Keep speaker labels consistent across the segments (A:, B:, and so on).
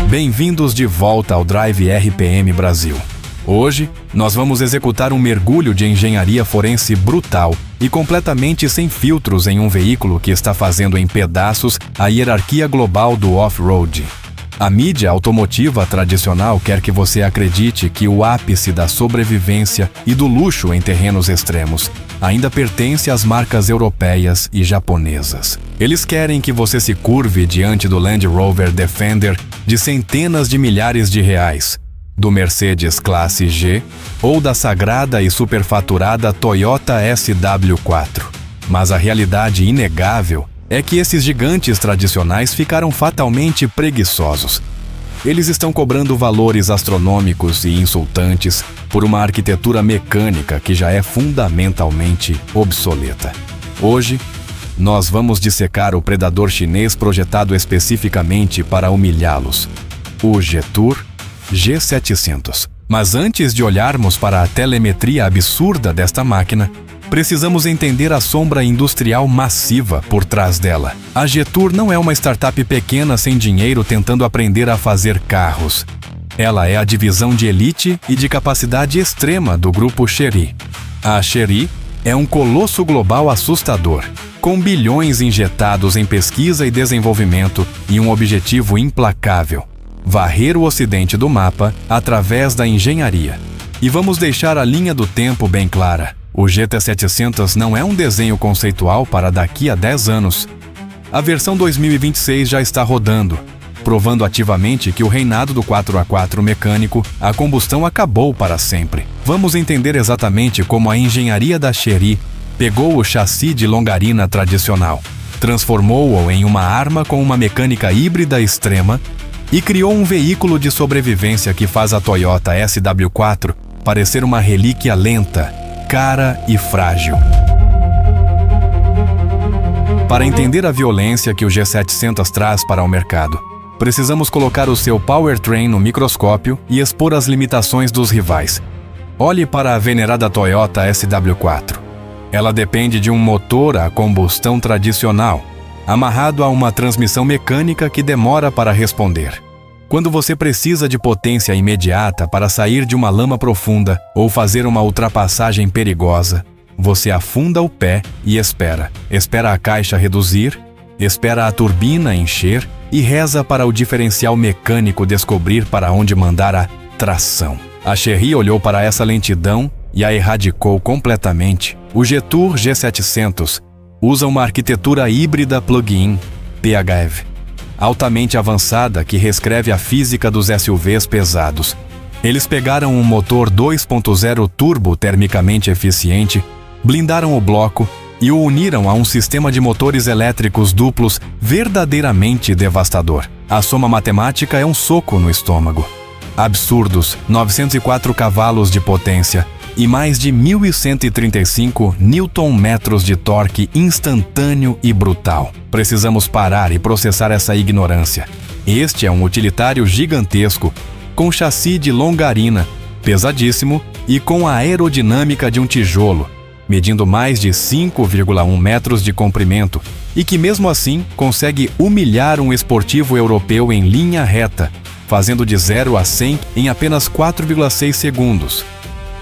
A: Bem-vindos de volta ao Drive RPM Brasil. Hoje, nós vamos executar um mergulho de engenharia forense brutal e completamente sem filtros em um veículo que está fazendo em pedaços a hierarquia global do off-road. A mídia automotiva tradicional quer que você acredite que o ápice da sobrevivência e do luxo em terrenos extremos ainda pertence às marcas europeias e japonesas. Eles querem que você se curve diante do Land Rover Defender de centenas de milhares de reais, do Mercedes Classe G ou da sagrada e superfaturada Toyota SW4. Mas a realidade inegável é que esses gigantes tradicionais ficaram fatalmente preguiçosos. Eles estão cobrando valores astronômicos e insultantes por uma arquitetura mecânica que já é fundamentalmente obsoleta. Hoje, nós vamos dissecar o predador chinês projetado especificamente para humilhá-los, o Jetour G700. Mas antes de olharmos para a telemetria absurda desta máquina, precisamos entender a sombra industrial massiva por trás dela. A Jetour não é uma startup pequena sem dinheiro tentando aprender a fazer carros. Ela é a divisão de elite e de capacidade extrema do grupo Chery. A Chery é um colosso global assustador, com bilhões injetados em pesquisa e desenvolvimento e um objetivo implacável: varrer o ocidente do mapa através da engenharia. E vamos deixar a linha do tempo bem clara. O GT700 não é um desenho conceitual para daqui a 10 anos. A versão 2026 já está rodando, provando ativamente que o reinado do 4x4 mecânico, a combustão acabou para sempre. Vamos entender exatamente como a engenharia da Chery pegou o chassi de longarina tradicional, transformou-o em uma arma com uma mecânica híbrida extrema e criou um veículo de sobrevivência que faz a Toyota SW4 parecer uma relíquia lenta, cara e frágil. Para entender a violência que o G700 traz para o mercado, precisamos colocar o seu powertrain no microscópio e expor as limitações dos rivais. Olhe para a venerada Toyota SW4. Ela depende de um motor a combustão tradicional, amarrado a uma transmissão mecânica que demora para responder. Quando você precisa de potência imediata para sair de uma lama profunda ou fazer uma ultrapassagem perigosa, você afunda o pé e espera. Espera a caixa reduzir, espera a turbina encher e reza para o diferencial mecânico descobrir para onde mandar a tração. A Chery olhou para essa lentidão e a erradicou completamente. O Jetour G700 usa uma arquitetura híbrida plug-in PHEV, altamente avançada que reescreve a física dos SUVs pesados. Eles pegaram um motor 2.0 turbo termicamente eficiente, blindaram o bloco e o uniram a um sistema de motores elétricos duplos verdadeiramente devastador. A soma matemática é um soco no estômago. Absurdos 904 cavalos de potência e mais de 1.135 Nm de torque instantâneo e brutal. Precisamos parar e processar essa ignorância. Este é um utilitário gigantesco, com chassi de longarina, pesadíssimo e com a aerodinâmica de um tijolo, medindo mais de 5,1 metros de comprimento e que mesmo assim consegue humilhar um esportivo europeu em linha reta, fazendo de 0 a 100 em apenas 4,6 segundos.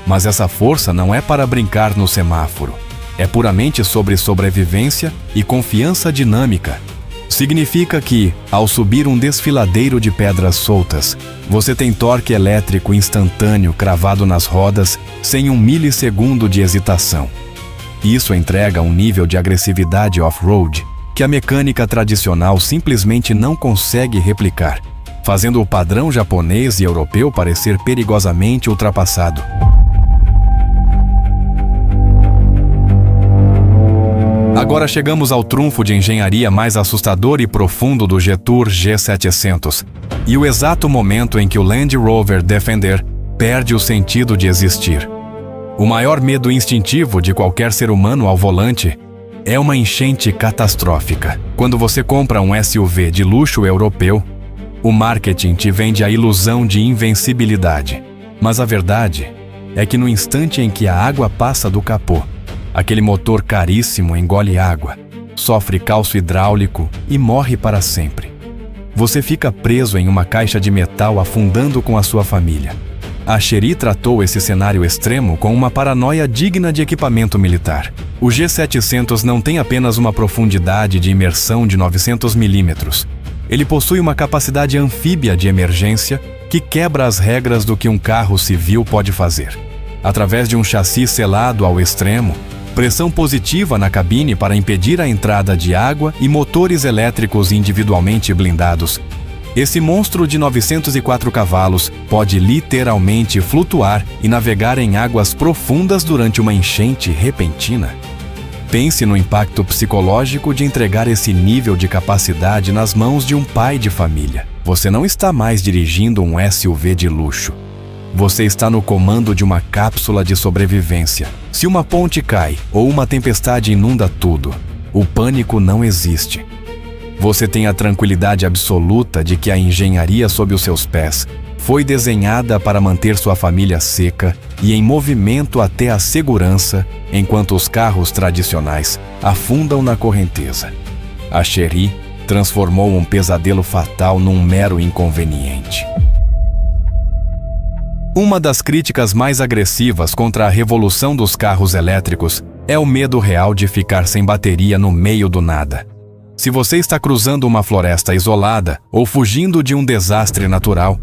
A: Mas essa força não é para brincar no semáforo. É puramente sobre sobrevivência e confiança dinâmica. Significa que, ao subir um desfiladeiro de pedras soltas, você tem torque elétrico instantâneo cravado nas rodas sem um milissegundo de hesitação. Isso entrega um nível de agressividade off-road que a mecânica tradicional simplesmente não consegue replicar, fazendo o padrão japonês e europeu parecer perigosamente ultrapassado. Agora chegamos ao trunfo de engenharia mais assustador e profundo do Jetour G700 e o exato momento em que o Land Rover Defender perde o sentido de existir. O maior medo instintivo de qualquer ser humano ao volante é uma enchente catastrófica. Quando você compra um SUV de luxo europeu, o marketing te vende a ilusão de invencibilidade. Mas a verdade é que no instante em que a água passa do capô, aquele motor caríssimo engole água, sofre calço hidráulico e morre para sempre. você fica preso em uma caixa de metal afundando com a sua família. A Chery tratou esse cenário extremo com uma paranoia digna de equipamento militar. O G700 não tem apenas uma profundidade de imersão de 900 milímetros. Ele possui uma capacidade anfíbia de emergência que quebra as regras do que um carro civil pode fazer. Através de um chassi selado ao extremo, pressão positiva na cabine para impedir a entrada de água e motores elétricos individualmente blindados, esse monstro de 904 cavalos pode literalmente flutuar e navegar em águas profundas durante uma enchente repentina. Pense no impacto psicológico de entregar esse nível de capacidade nas mãos de um pai de família. Você não está mais dirigindo um SUV de luxo. Você está no comando de uma cápsula de sobrevivência. Se uma ponte cai ou uma tempestade inunda tudo, o pânico não existe. Você tem a tranquilidade absoluta de que a engenharia sob os seus pés foi desenhada para manter sua família seca e em movimento até a segurança, enquanto os carros tradicionais afundam na correnteza. A Chery transformou um pesadelo fatal num mero inconveniente. Uma das críticas mais agressivas contra a revolução dos carros elétricos é o medo real de ficar sem bateria no meio do nada. Se você está cruzando uma floresta isolada ou fugindo de um desastre natural,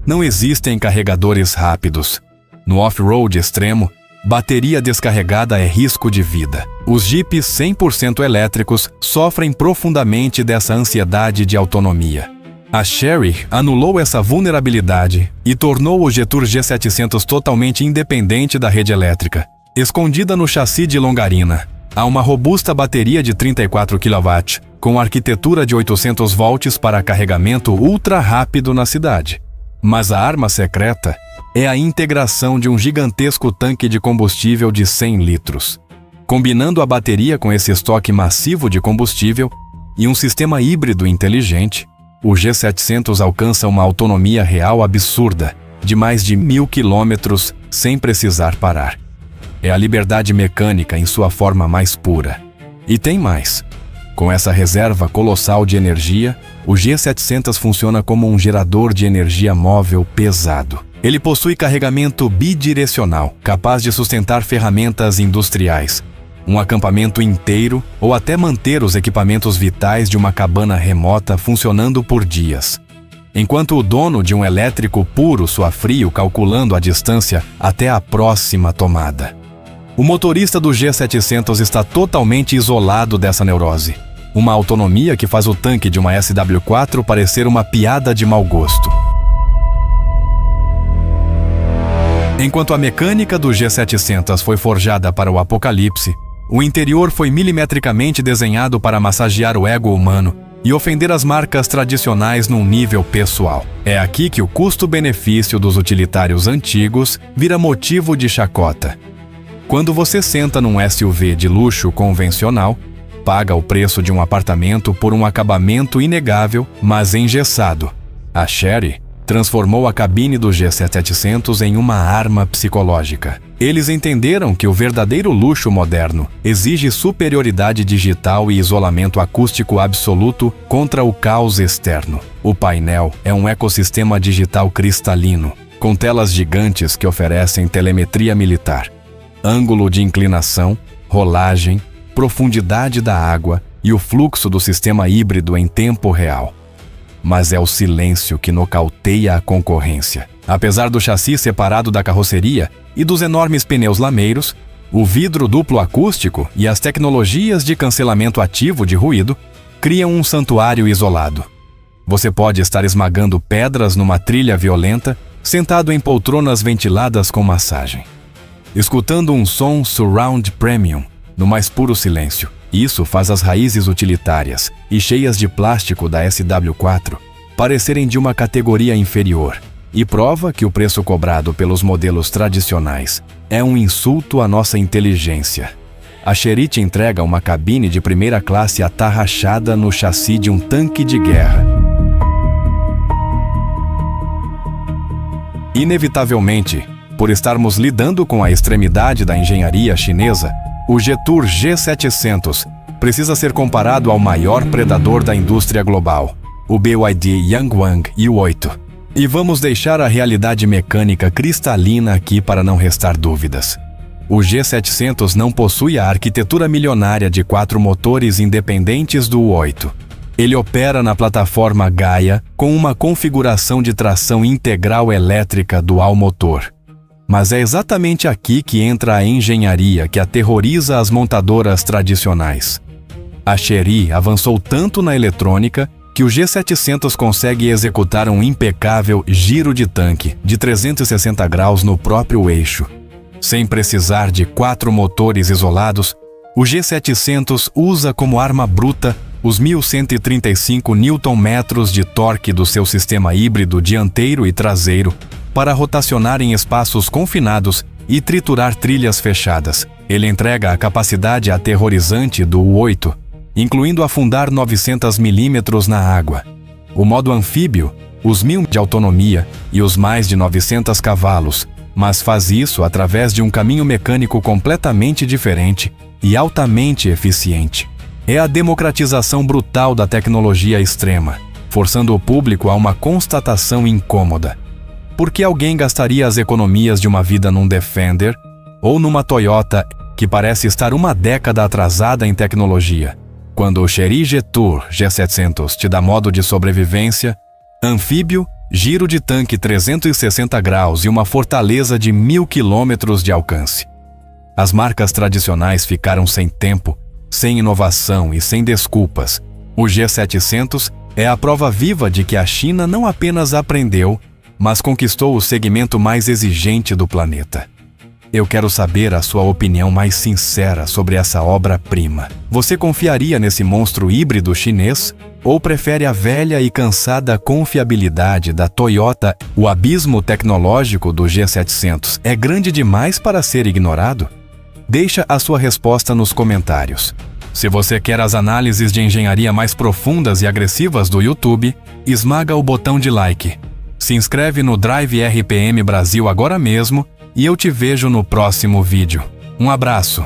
A: não existem carregadores rápidos. No off-road extremo, bateria descarregada é risco de vida. Os jipes 100% elétricos sofrem profundamente dessa ansiedade de autonomia. A Chery anulou essa vulnerabilidade e tornou o Jetour G700 totalmente independente da rede elétrica. Escondida no chassi de longarina, há uma robusta bateria de 34 kW, com arquitetura de 800 volts para carregamento ultra rápido na cidade. Mas a arma secreta é a integração de um gigantesco tanque de combustível de 100 litros. Combinando a bateria com esse estoque massivo de combustível e um sistema híbrido inteligente, o G700 alcança uma autonomia real absurda, de mais de 1.000 quilômetros sem precisar parar. É a liberdade mecânica em sua forma mais pura. E tem mais. Com essa reserva colossal de energia, o G700 funciona como um gerador de energia móvel pesado. Ele possui carregamento bidirecional, capaz de sustentar ferramentas industriais, um acampamento inteiro ou até manter os equipamentos vitais de uma cabana remota funcionando por dias. Enquanto o dono de um elétrico puro sua frio calculando a distância até a próxima tomada. O motorista do G700 está totalmente isolado dessa neurose. Uma autonomia que faz o tanque de uma SW4 parecer uma piada de mau gosto. Enquanto a mecânica do G700 foi forjada para o apocalipse, o interior foi milimetricamente desenhado para massagear o ego humano e ofender as marcas tradicionais num nível pessoal. É aqui que o custo-benefício dos utilitários antigos vira motivo de chacota. Quando você senta num SUV de luxo convencional, paga o preço de um apartamento por um acabamento inegável, mas engessado. A Chery transformou a cabine do G700 em uma arma psicológica. Eles entenderam que o verdadeiro luxo moderno exige superioridade digital e isolamento acústico absoluto contra o caos externo. O painel é um ecossistema digital cristalino, com telas gigantes que oferecem telemetria militar, ângulo de inclinação, rolagem, profundidade da água e o fluxo do sistema híbrido em tempo real. Mas é o silêncio que nocauteia a concorrência. Apesar do chassi separado da carroceria e dos enormes pneus lameiros, o vidro duplo acústico e as tecnologias de cancelamento ativo de ruído criam um santuário isolado. Você pode estar esmagando pedras numa trilha violenta, sentado em poltronas ventiladas com massagem, escutando um som surround premium no mais puro silêncio. Isso faz as raízes utilitárias e cheias de plástico da SW4 parecerem de uma categoria inferior e prova que o preço cobrado pelos modelos tradicionais é um insulto à nossa inteligência. A Chery te entrega uma cabine de primeira classe atarrachada no chassi de um tanque de guerra. Inevitavelmente, por estarmos lidando com a extremidade da engenharia chinesa, o Jetour G700 precisa ser comparado ao maior predador da indústria global, o BYD Yangwang e o 8. E vamos deixar a realidade mecânica cristalina aqui para não restar dúvidas. O G700 não possui a arquitetura milionária de 4 motores independentes do 8. Ele opera na plataforma Gaia com uma configuração de tração integral elétrica dual motor. Mas é exatamente aqui que entra a engenharia que aterroriza as montadoras tradicionais. A Chery avançou tanto na eletrônica que o G700 consegue executar um impecável giro de tanque de 360 graus no próprio eixo. Sem precisar de 4 motores isolados, o G700 usa como arma bruta os 1.135 Nm de torque do seu sistema híbrido dianteiro e traseiro para rotacionar em espaços confinados e triturar trilhas fechadas. Ele entrega a capacidade aterrorizante do 8, incluindo afundar 900 mm na água. O modo anfíbio, os 1000 de autonomia e os mais de 900 cavalos, mas faz isso através de um caminho mecânico completamente diferente e altamente eficiente. É a democratização brutal da tecnologia extrema, forçando o público a uma constatação incômoda. Por que alguém gastaria as economias de uma vida num Defender ou numa Toyota que parece estar uma década atrasada em tecnologia, quando o Chery G-Tour G700 te dá modo de sobrevivência, anfíbio, giro de tanque 360 graus e uma fortaleza de 1000 km de alcance? As marcas tradicionais ficaram sem tempo, sem inovação e sem desculpas. O G700 é a prova viva de que a China não apenas aprendeu, mas conquistou o segmento mais exigente do planeta. Eu quero saber a sua opinião mais sincera sobre essa obra-prima. Você confiaria nesse monstro híbrido chinês? Ou prefere a velha e cansada confiabilidade da Toyota? O abismo tecnológico do G700 é grande demais para ser ignorado? Deixa a sua resposta nos comentários. Se você quer as análises de engenharia mais profundas e agressivas do YouTube, esmaga o botão de like. Se inscreve no Drive RPM Brasil agora mesmo e eu te vejo no próximo vídeo. Um abraço!